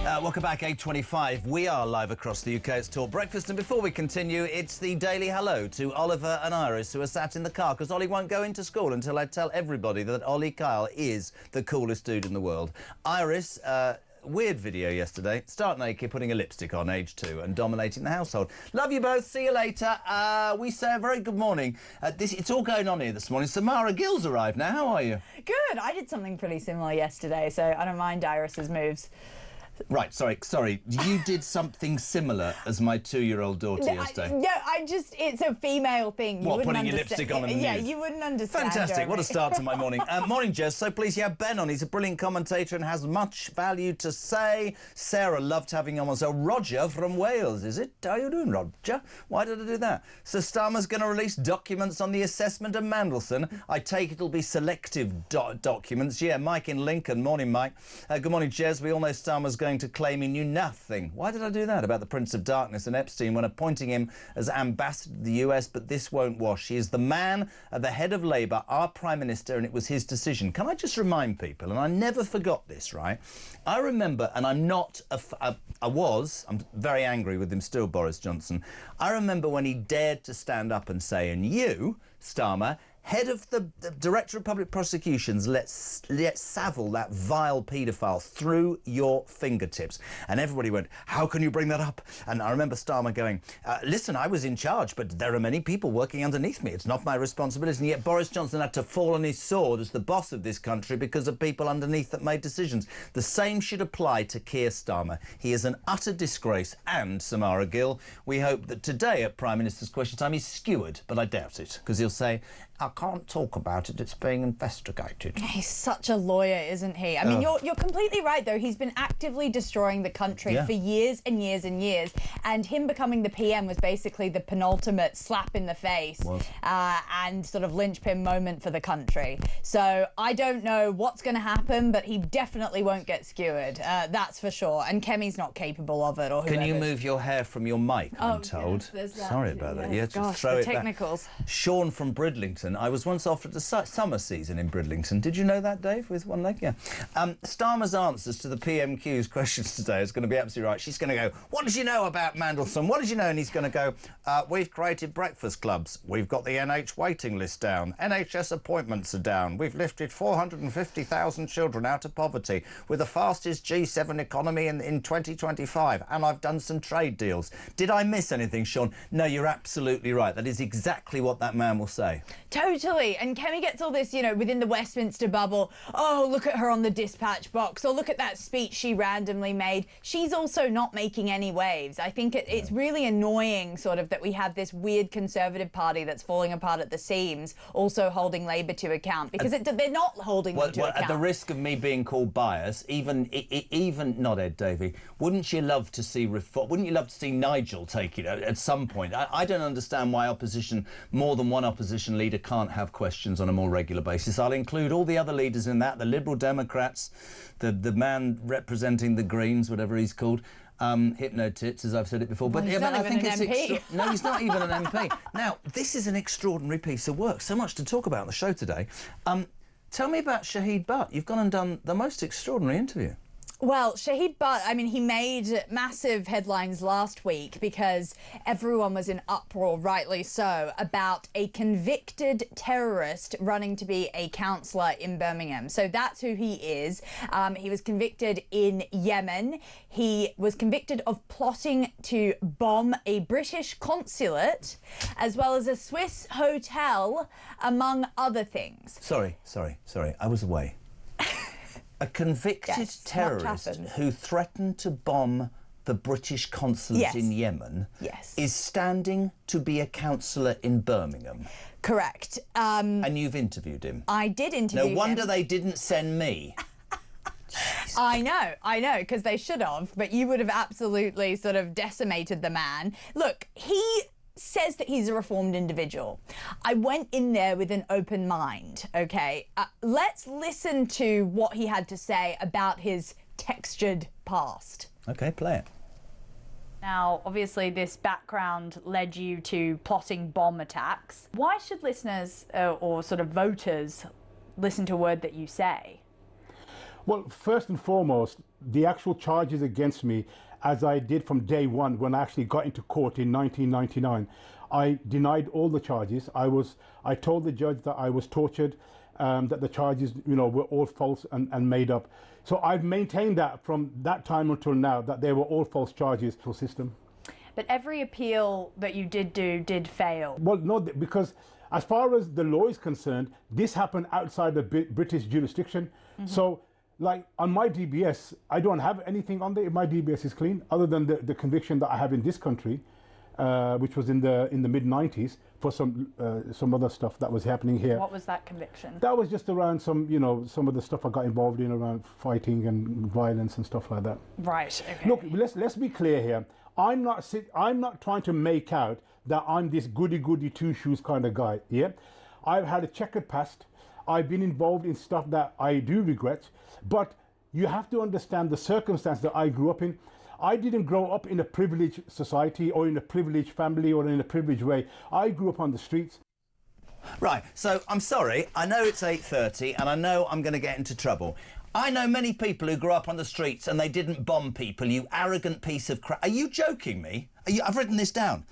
Welcome back, 8:25. We are live across the UK. It's Talk Breakfast, and before we continue, it's the daily hello to Oliver and Iris, who are sat in the car because Ollie won't go into school until I tell everybody that Ollie Kyle is the coolest dude in the world. Iris, weird video yesterday. Start naked, putting a lipstick on, age 2, and dominating the household. Love you both. See you later. We say a very good morning. It's all going on here this morning. Samara Gill's arrived now. How are you? Good. I did something pretty similar yesterday, so I don't mind Iris's moves. Right, sorry. You did something similar as my 2-year-old daughter yesterday. It's a female thing. What, putting your lipstick on and yeah, you wouldn't understand. Fantastic, what a start to my morning. Morning, Jez. So pleased you have Ben on. He's a brilliant commentator and has much value to say. Sarah, loved having him on. So Roger from Wales, is it? How are you doing, Roger? Why did I do that? So Starmer's going to release documents on the assessment of Mandelson. I take it'll be selective documents. Yeah, Mike in Lincoln. Morning, Mike. Good morning, Jez. We all know Starmer's going to claim he knew nothing. Why did I do that about the Prince of Darkness and Epstein when appointing him as ambassador to the US? But this won't wash. He is the man at the head of Labour, our Prime Minister, and it was his decision. Can I just remind people, and I never forgot this, right? I remember, and I'm very angry with him still, Boris Johnson. I remember when he dared to stand up and say, and you, Starmer, head of the Director of Public Prosecutions, let Savile, that vile paedophile, through your fingertips. And everybody went, how can you bring that up? And I remember Starmer going, listen, I was in charge, but there are many people working underneath me. It's not my responsibility. And yet Boris Johnson had to fall on his sword as the boss of this country because of people underneath that made decisions. The same should apply to Keir Starmer. He is an utter disgrace. And Samara Gill, we hope that today at Prime Minister's Question Time he's skewered, but I doubt it, because he'll say, I can't talk about it, it's being investigated. He's such a lawyer, isn't he? I mean, you're completely right, though. He's been actively destroying the country for years and years and years, and him becoming the PM was basically the penultimate slap in the face and sort of linchpin moment for the country. So I don't know what's going to happen, but he definitely won't get skewered, that's for sure. And Kemi's not capable of it, or whoever. Can you move your hair from your mic, I'm told? Yes, Sorry about that. Yeah, gosh, throw it technicals. Back. Sean from Bridlington. I was once offered a summer season in Bridlington. Did you know that, Dave, with one leg? Yeah. Starmer's answers to the PMQ's questions today is going to be absolutely right. She's going to go, what did you know about Mandelson? What did you know? And he's going to go, we've created breakfast clubs. We've got the NH waiting list down. NHS appointments are down. We've lifted 450,000 children out of poverty with the fastest G7 economy in 2025. And I've done some trade deals. Did I miss anything, Sean? No, you're absolutely right. That is exactly what that man will say. Totally. And Kemi gets all this, you know, within the Westminster bubble. Oh, look at her on the dispatch box. Or look at that speech she randomly made. She's also not making any waves. I think it's really annoying, sort of, that we have this weird Conservative Party that's falling apart at the seams, also holding Labour to account, because they're not holding them to account. At the risk of me being called biased, even not Ed Davey, wouldn't you love to see reform? Wouldn't you love to see Nigel take it at some point? I don't understand why more than one opposition leader can't have questions on a more regular basis. I'll include all the other leaders in that, the Liberal Democrats, the man representing the Greens, whatever he's called, Hypno-Tits, as I've said it before. Well, he's not even an MP. No, he's not even an MP. Now, this is an extraordinary piece of work. So much to talk about on the show today. Tell me about Shahid Butt. You've gone and done the most extraordinary interview. Well, Shahid Butt, I mean, he made massive headlines last week because everyone was in uproar, rightly so, about a convicted terrorist running to be a councillor in Birmingham. So that's who he is. He was convicted in Yemen. He was convicted of plotting to bomb a British consulate, as well as a Swiss hotel, among other things. Sorry. I was away. A convicted terrorist who threatened to bomb the British consulate in Yemen is standing to be a councillor in Birmingham. Correct. And you've interviewed him. I did interview him. No wonder they didn't send me. I know, because they should have, but you would have absolutely sort of decimated the man. Look, he says that he's a reformed individual. I went in there with an open mind, okay? Let's listen to what he had to say about his textured past. Okay, play it. Now, obviously, this background led you to plotting bomb attacks. Why should listeners or sort of voters listen to a word that you say? Well, first and foremost, the actual charges against me, as I did from day one when I actually got into court in 1999, I denied all the charges. I told the judge that I was tortured, that the charges, were all false and made up. So I've maintained that from that time until now, that they were all false charges to the system. But every appeal that you did do did fail. Well, no, because as far as the law is concerned, this happened outside the British jurisdiction. So, like on my DBS, I don't have anything on there. My DBS is clean, other than the conviction that I have in this country, which was in the mid-90s for some other stuff that was happening here. What was that conviction? That was just around some of the stuff I got involved in around fighting and violence and stuff like that. Right. Okay. Look, let's be clear here. I'm not trying to make out that I'm this goody-goody two-shoes kind of guy. Yeah, I've had a checkered past. I've been involved in stuff that I do regret, but you have to understand the circumstance that I grew up in. I didn't grow up in a privileged society or in a privileged family or in a privileged way. I grew up on the streets. Right, so I'm sorry, I know it's 8:30 and I know I'm going to get into trouble. I know many people who grew up on the streets and they didn't bomb people, you arrogant piece of crap. Are you joking me? I've written this down.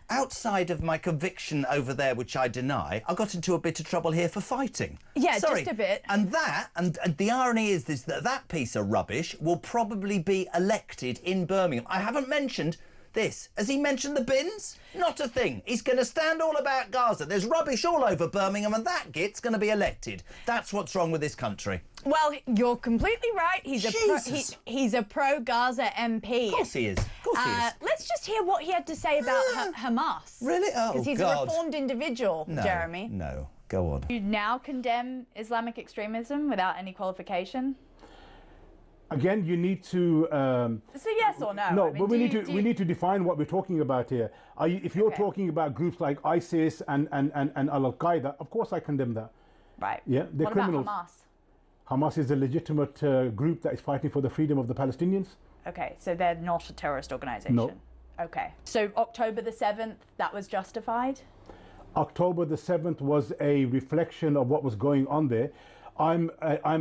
Outside of my conviction over there, which I deny, I got into a bit of trouble here for fighting. Yeah, Sorry. just a bit. And the irony is this, that piece of rubbish will probably be elected in Birmingham. I haven't mentioned this. Has he mentioned the bins? Not a thing. He's going to stand all about Gaza. There's rubbish all over Birmingham and that git's going to be elected. That's what's wrong with this country. Well, you're completely right. He's a pro-Gaza MP. Of course he is. Of course he is. Let's just hear what he had to say about Hamas. Really? Oh, because he's God. a reformed individual, No, Jeremy. No, go on. You now condemn Islamic extremism without any qualification? Again, you need to. It's a yes or no. No, I mean, but we need to define what we're talking about here. If you're talking about groups like ISIS and Al Qaeda, of course I condemn that. Right. Yeah, they're what criminals. about Hamas? Hamas is a legitimate group that is fighting for the freedom of the Palestinians. Okay, so they're not a terrorist organisation? No. Okay. So October the 7th, that was justified? October the 7th was a reflection of what was going on there. I'm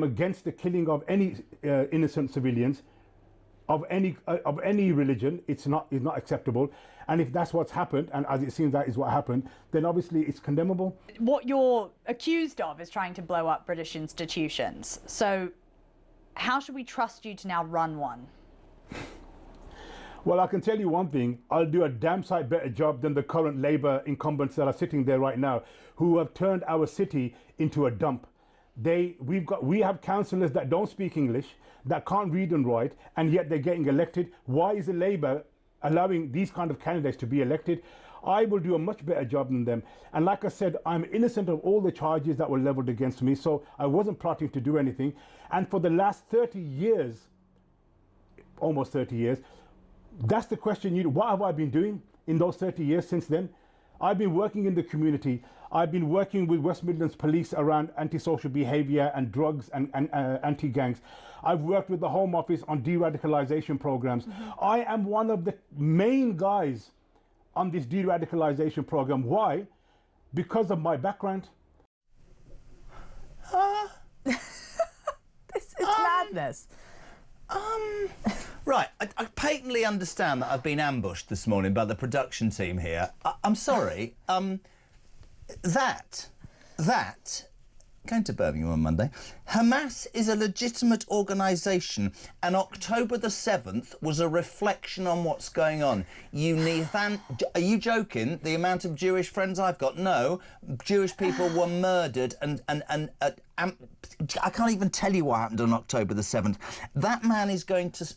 against the killing of any innocent civilians of any religion. It's not acceptable. And if that's what's happened, and as it seems that is what happened, then obviously it's condemnable. What you're accused of is trying to blow up British institutions. So how should we trust you to now run one? Well, I can tell you one thing. I'll do a damn sight better job than the current Labour incumbents that are sitting there right now, who have turned our city into a dump. We have councillors that don't speak English, that can't read and write, and yet they're getting elected. Why is the Labour allowing these kind of candidates to be elected? I will do a much better job than them. And like I said, I'm innocent of all the charges that were levelled against me, so I wasn't plotting to do anything. And for the last 30 years, almost 30 years, that's the question. What have I been doing in those 30 years since then? I've been working in the community. I've been working with West Midlands Police around antisocial behaviour and drugs and anti-gangs. I've worked with the Home Office on de-radicalisation programmes. I am one of the main guys on this de-radicalisation programme. Why? Because of my background. This is madness. Right, I patently understand that I've been ambushed this morning by the production team here. I'm sorry. Going to Birmingham on Monday. Hamas is a legitimate organisation, and October the 7th was a reflection on what's going on. Are you joking? The amount of Jewish friends I've got? No, Jewish people were murdered, and I can't even tell you what happened on October the 7th. That man is going to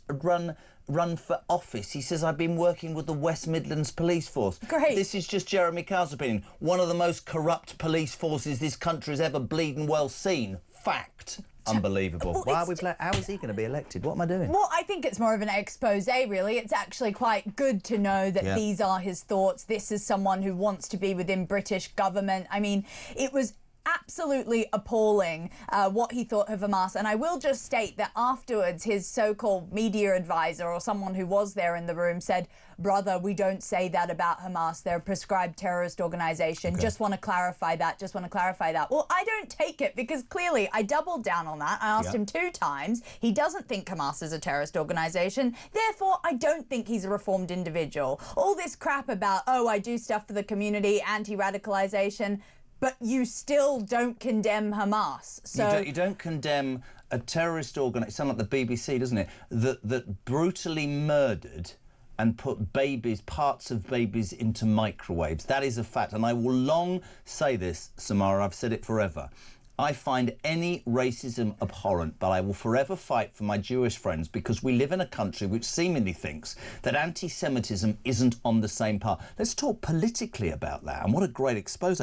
run for office. He says, I've been working with the West Midlands Police Force. Great. This is just Jeremy Carr's opinion. One of the most corrupt police forces this country's ever bleeding well seen. Fact. Unbelievable. Well, how is he going to be elected? What am I doing? Well, I think it's more of an expose, really. It's actually quite good to know that these are his thoughts. This is someone who wants to be within British government. I mean, it was absolutely appalling what he thought of Hamas. And I will just state that afterwards, his so-called media advisor or someone who was there in the room said, brother, we don't say that about Hamas. They're a prescribed terrorist organization. Just want to clarify that. Just want to clarify that. Well, I don't take it because clearly I doubled down on that. I asked him 2 times. He doesn't think Hamas is a terrorist organization. Therefore, I don't think he's a reformed individual. All this crap about, oh, I do stuff for the community, anti-radicalization, but you still don't condemn Hamas. So you don't condemn a terrorist organization. It sounds like the BBC, doesn't it? That brutally murdered and put parts of babies into microwaves. That is a fact. And I will long say this, Samara, I've said it forever. I find any racism abhorrent, but I will forever fight for my Jewish friends because we live in a country which seemingly thinks that anti-Semitism isn't on the same path. Let's talk politically about that. And what a great expose.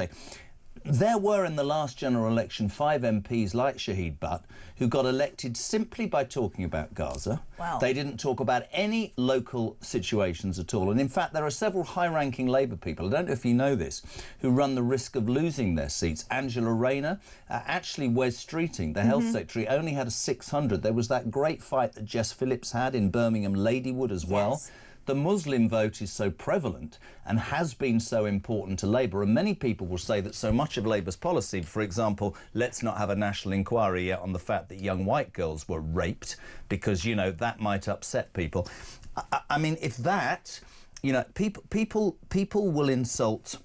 There were in the last general election 5 MPs like Shahid Butt who got elected simply by talking about Gaza. Wow. They didn't talk about any local situations at all. And in fact, there are several high-ranking Labour people, I don't know if you know this, who run the risk of losing their seats. Angela Rayner, actually Wes Streeting, the Health Secretary, only had a 600. There was that great fight that Jess Phillips had in Birmingham, Ladywood as well. Yes. The Muslim vote is so prevalent and has been so important to Labour, and many people will say that so much of Labour's policy, for example, let's not have a national inquiry yet on the fact that young white girls were raped, because, you know, that might upset people. I mean, if that, you know, people will insult,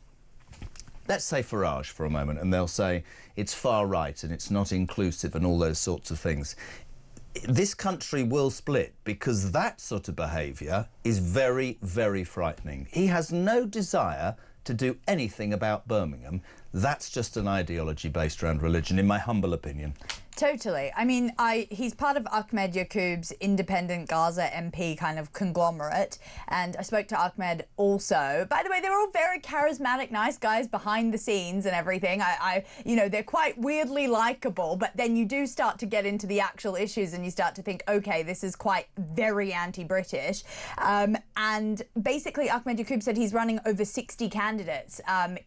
let's say Farage for a moment, and they'll say it's far right and it's not inclusive and all those sorts of things. This country will split because that sort of behaviour is very, very frightening. He has no desire to do anything about Birmingham. That's just an ideology based around religion, in my humble opinion. Totally. I mean, he's part of Ahmed Yaqub's independent Gaza MP kind of conglomerate, and I spoke to Ahmed also. By the way, they're all very charismatic, nice guys behind the scenes and everything. You know, they're quite weirdly likable, but then you do start to get into the actual issues and you start to think, okay, this is quite very anti-British. And basically, Ahmed Yaqub said he's running over 60 candidates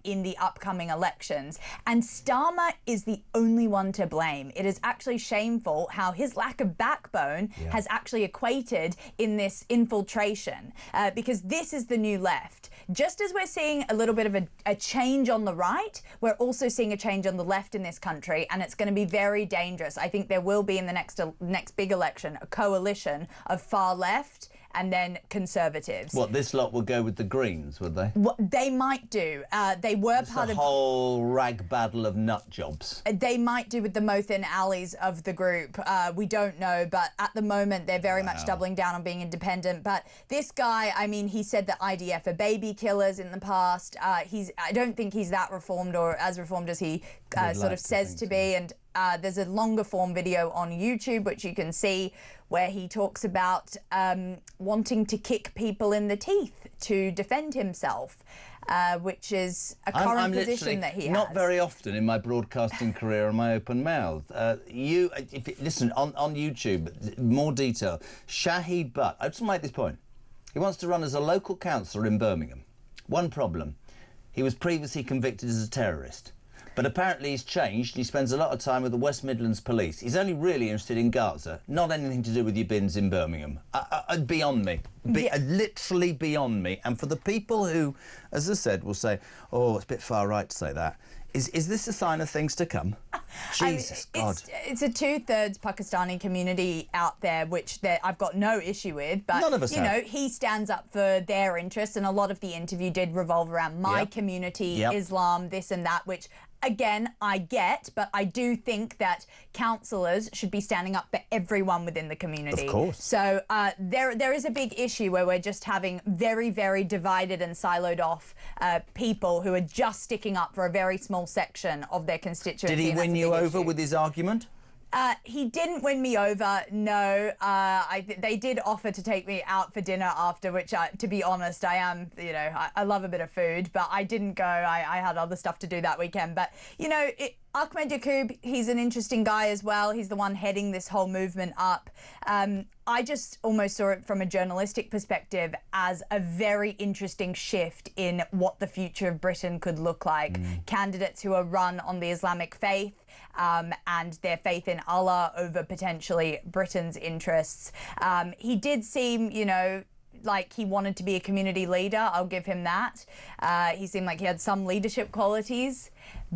in the upcoming elections, and Starmer is the only one to blame. It is actually shameful how his lack of backbone has actually equated in this infiltration, because this is the new left. Just as we're seeing a little bit of a change on the right, we're also seeing a change on the left in this country, and it's going to be very dangerous. I think there will be in the next big election a coalition of far left and then Conservatives. What, this lot will go with the Greens, would they? What they might do. They were it's part a of... whole rag battle of nut jobs. They might do with the Mothin alleys of the group. We don't know, but at the moment they're very much doubling down on being independent. But this guy, I mean, he said that IDF are baby killers in the past. I don't think he's that reformed or as reformed as he sort of says to be. And there's a longer form video on YouTube which you can see where he talks about wanting to kick people in the teeth to defend himself, which is a current position that he has. Not very often in my broadcasting career am I open mouthed. Listen, on YouTube, more detail. Shahid Butt, I just want to make this point. He wants to run as a local councillor in Birmingham. One problem, he was previously convicted as a terrorist. But apparently he's changed. He spends a lot of time with the West Midlands Police. He's only really interested in Gaza, not anything to do with your bins in Birmingham. Beyond me. Literally beyond me. And for the people who, as I said, will say, oh, it's a bit far right to say that, is this a sign of things to come? Jesus God. It's a 2/3 Pakistani community out there, which I've got no issue with. But, none of us you know, he stands up for their interests, and a lot of the interview did revolve around my community, Islam, this and that, which... Again, I get, but I do think that councillors should be standing up for everyone within the community. Of course. So there is a big issue where we're just having very, very divided and siloed off people who are just sticking up for a very small section of their constituency. Did he win you over with his argument? He didn't win me over, no. They did offer to take me out for dinner after, which, to be honest, I am, you know, I love a bit of food, but I didn't go. I had other stuff to do that weekend. But, you know, Ahmed Yaqub, he's an interesting guy as well. He's the one heading this whole movement up. I just almost saw it from a journalistic perspective as a very interesting shift in what the future of Britain could look like. Candidates who are run on the Islamic faith and their faith in Allah over potentially Britain's interests. He did seem, you know, like he wanted to be a community leader. I'll give him that. He seemed like he had some leadership qualities,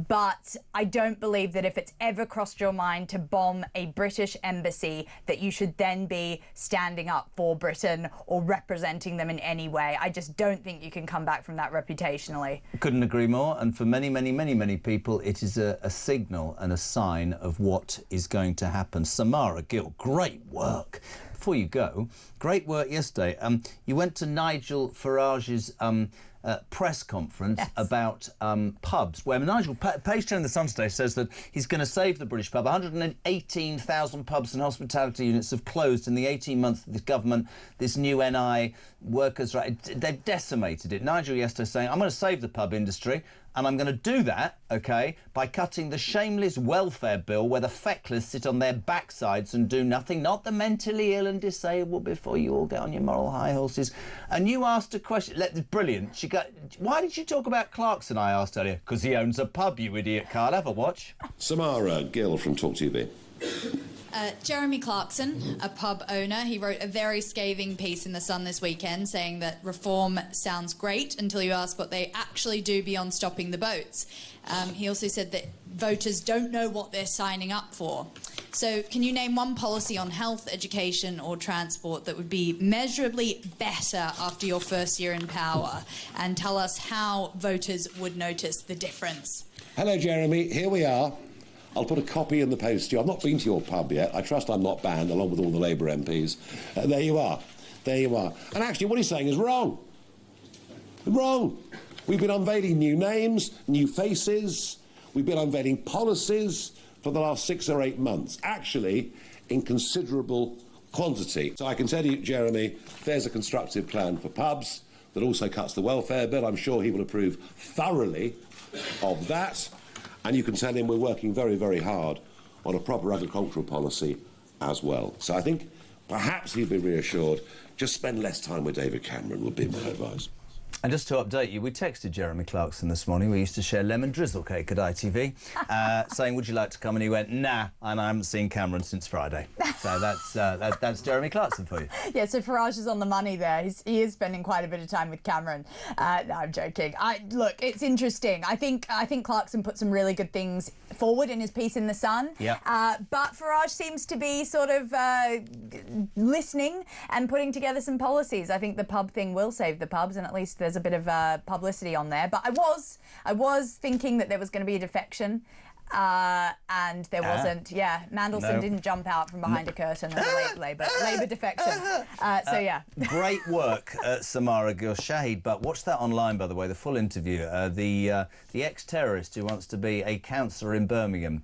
but I don't believe that if it's ever crossed your mind to bomb a British embassy, that you should then be standing up for Britain or representing them in any way. I just don't think you can come back from that reputationally. Couldn't agree more. And for many, many, many, many people, it is a signal and a sign of what is going to happen. Samara, Gill, great work. Before you go, great work yesterday. You went to Nigel Farage's press conference about pubs, where Nigel, page 10 of the Sun today, says that he's going to save the British pub. 118,000 pubs and hospitality units have closed in the 18 months of this government, this new NI workers' right. They've decimated it. Nigel yesterday saying, I'm going to save the pub industry, and I'm going to do that, OK, by cutting the shameless welfare bill where the feckless sit on their backsides and do nothing, not the mentally ill and disabled, before you all get on your moral high horses. And you asked a question, brilliant. She got, why did you talk about Clarkson, I asked earlier? Because he owns a pub, you idiot, Carl. Have a watch. Samara, Gill from talkTV. Jeremy Clarkson, a pub owner, he wrote a very scathing piece in The Sun this weekend saying that reform sounds great until you ask what they actually do beyond stopping the boats. He also said that voters don't know what they're signing up for. So can you name one policy on health, education or transport that would be measurably better after your first year in power, and tell us how voters would notice the difference? Hello, Jeremy. Here we are. I'll put a copy in the post to you. I've not been to your pub yet. I trust I'm not banned, along with all the Labour MPs. There you are. There you are. And actually, what he's saying is wrong. Wrong. We've been unveiling new names, new faces. We've been unveiling policies for the last 6 or 8 months, actually in considerable quantity. So I can tell you, Jeremy, there's a constructive plan for pubs that also cuts the welfare bill. I'm sure he will approve thoroughly of that. And you can tell him we're working very, very hard on a proper agricultural policy as well. So I think perhaps he'd be reassured. Just spend less time with David Cameron would be my advice. And just to update you, we texted Jeremy Clarkson this morning. We used to share lemon drizzle cake at ITV, saying, would you like to come? And he went, nah, and I haven't seen Cameron since Friday. So that's Jeremy Clarkson for you. Yeah, so Farage is on the money there. He is spending quite a bit of time with Cameron. No, I'm joking. Look, it's interesting. I think Clarkson put some really good things forward in his piece in The Sun. Yeah. But Farage seems to be sort of listening and putting together some policies. I think the pub thing will save the pubs, and at least there's a bit of publicity on there. But I was thinking that there was going to be a defection, and there wasn't. Yeah, Mandelson didn't jump out from behind a curtain as a Labour defection. So yeah. Great work, Samara, Gill. Shahid Butt. Watch that online, by the way, the full interview. The ex-terrorist who wants to be a councillor in Birmingham.